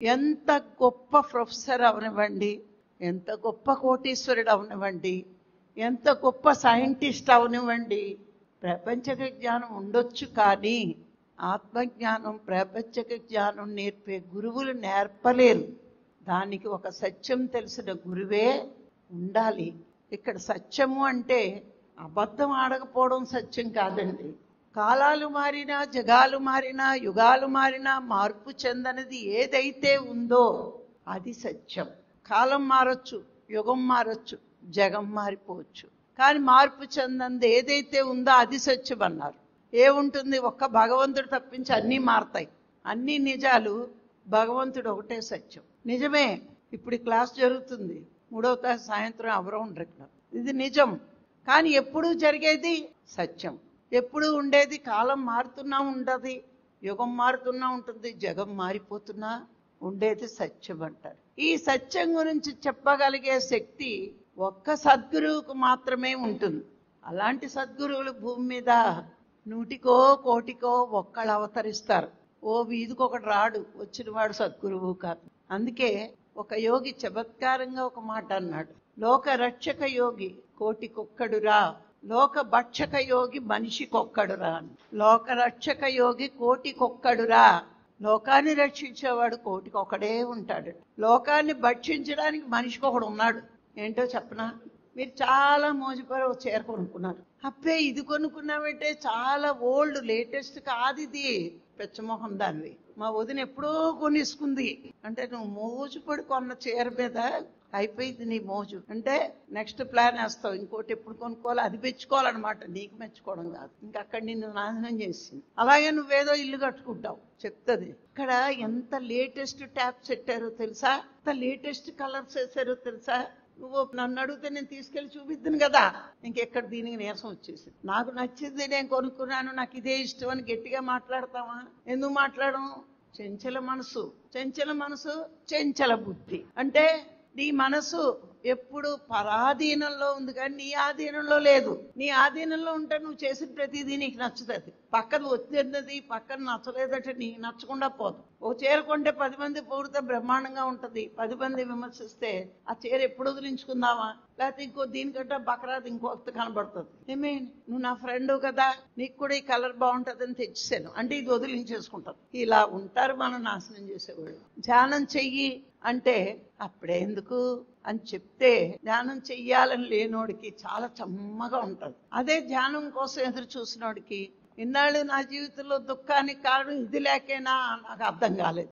ఎంత గొప్ప ప్రొఫెసర్ అవనివ్వండి, ఎంత గొప్ప కోటీశ్వరుడు అవనివ్వండి, ఎంత గొప్ప సైంటిస్ట్ అవనివ్వండి, ప్రపంచక జ్ఞానం ఉండొచ్చు. కానీ ఆత్మజ్ఞానం, ప్రపంచక జ్ఞానం నేర్పే గురువులు నేర్పలేరు. దానికి ఒక సత్యం తెలిసిన గురువే ఉండాలి. ఇక్కడ సత్యము అంటే అబద్ధం ఆడకపోవడం సత్యం కాదండి. కాలాలు మారినా, జగాలు మారినా, యుగాలు మారినా మార్పు చెందనిది ఏదైతే ఉందో అది సత్యం. కాలం మారచ్చు, యుగం మారచ్చు, జగం మారిపోవచ్చు, కానీ మార్పు చెందంది ఏదైతే ఉందో అది సత్యం అన్నారు. ఏముంటుంది? ఒక్క భగవంతుడు తప్పించి అన్నీ మారతాయి. అన్ని నిజాలు, భగవంతుడు ఒకటే సత్యం. నిజమే, ఇప్పుడు క్లాస్ జరుగుతుంది, 3వ తరగతి సాయంత్రం ఎవరో ఉండరు ఇక్కడ. ఇది నిజం. కానీ ఎప్పుడూ జరిగేది సత్యం, ఎప్పుడు ఉండేది. కాలం మారుతున్నా ఉండదు, యుగం మారుతున్నా ఉంటుంది, జగం మారిపోతున్నా ఉండేది సత్యం అంటారు. ఈ సత్యం గురించి చెప్పగలిగే శక్తి ఒక్క సద్గురువుకు మాత్రమే ఉంటుంది. అలాంటి సద్గురువులు భూమి మీద 100కో 1,00,00,000కో ఒక్కళ్ళు అవతరిస్తారు. ఓ వీధికొకడు రాడు, వచ్చినవాడు సద్గురువు కాదు. అందుకే ఒక యోగి చమత్కారంగా ఒక మాట అన్నాడు, లోక రక్షక యోగి కోటికొక్కడురా, లోక భక్షక యోగి మనిషికొక్కడురా. లోక రక్షక యోగి కోటికొక్కడురా, లోకాన్ని రక్షించేవాడు కోటికొక్కడే ఉంటాడు. లోకాన్ని భక్షించడానికి మనిషికి ఒకడు ఉన్నాడు. ఏంటో చెప్పనా? మీరు చాలా మోజుపరు చీర కొనుక్కున్నారు. అబ్బే ఇది కొనుక్కున్నామంటే చాలా ఓల్డ్, లేటెస్ట్ కాదు ఇది, పెచ్చమోహం దానివి. మా వదిన ఎప్పుడో కొనేసుకుంది అంటే, నువ్వు మోజుపడి కొన్న చీర మీద అయిపోయింది నీ మోజు అంటే నెక్స్ట్ ప్లాన్ వేస్తావు, ఇంకోటి ఎప్పుడు కొనుక్కోవాలి అది మెచ్చుకోవాలన్నమాట. నీకు మెచ్చుకోవడం కాదు, ఇంకా అక్కడ నిన్ను నాశనం చేసింది. అలాగే నువ్వేదో ఇల్లు కట్టుకుంటావు చెప్తుంది. ఇక్కడ ఎంత లేటెస్ట్ ట్యాప్స్ పెట్టారో తెలుసా, ఎంత లేటెస్ట్ కలర్స్ వేసారో తెలుసా. నువ్వు నన్ను అడిగితే నేను తీసుకెళ్లి చూపిద్దును కదా, ఇంకెక్కడ దీనికి నీరసం వచ్చేసింది. నాకు నచ్చింది నేను కొనుక్కున్నాను, నాకు ఇదే ఇష్టం అని గట్టిగా మాట్లాడతావా? ఎందుకు మాట్లాడడం? చెంచల మనసు, చెంచల మనసు, చెంచల బుద్ధి. అంటే నీ మనసు ఎప్పుడు పరాధీనంలో ఉంది, కానీ నీ ఆధీనంలో లేదు. నీ ఆధీనంలో ఉంటే నువ్వు చేసిన ప్రతిదీ నీకు నచ్చుతుంది. పక్కన వచ్చినది పక్కన నచ్చలేదంటే నీకు నచ్చకుండా పోదు. ఓ చీర కొంటే 10 మంది పొగిడితే బ్రహ్మాండంగా ఉంటుంది, 10 మంది విమర్శిస్తే ఆ చీర ఎప్పుడు వదిలించుకుందామా, లేకపోతే ఇంకో దీనికంటే బకరాది ఇంకొకటి కనబడుతుంది. ఏమే నువ్వు నా ఫ్రెండ్ కదా, నీకు కూడా ఈ కలర్ బాగుంటుందని తెచ్చేసాను అంటే ఇది వదిలించేసుకుంటాను. ఇలా ఉంటారు మనం నాశనం చేసేవాళ్ళు. ధ్యానం చెయ్యి అంటే అప్పుడే ఎందుకు అని చెప్తే, ధ్యానం చెయ్యాలని లేనోడికి చాలా చమ్మగా ఉంటుంది. అదే ధ్యానం కోసం ఎదురు చూసినోడికి, ఇన్నాళ్ళు నా జీవితంలో దుఃఖానికి కారణం ఇది లేకేనా నాకు అర్థం కాలేదు.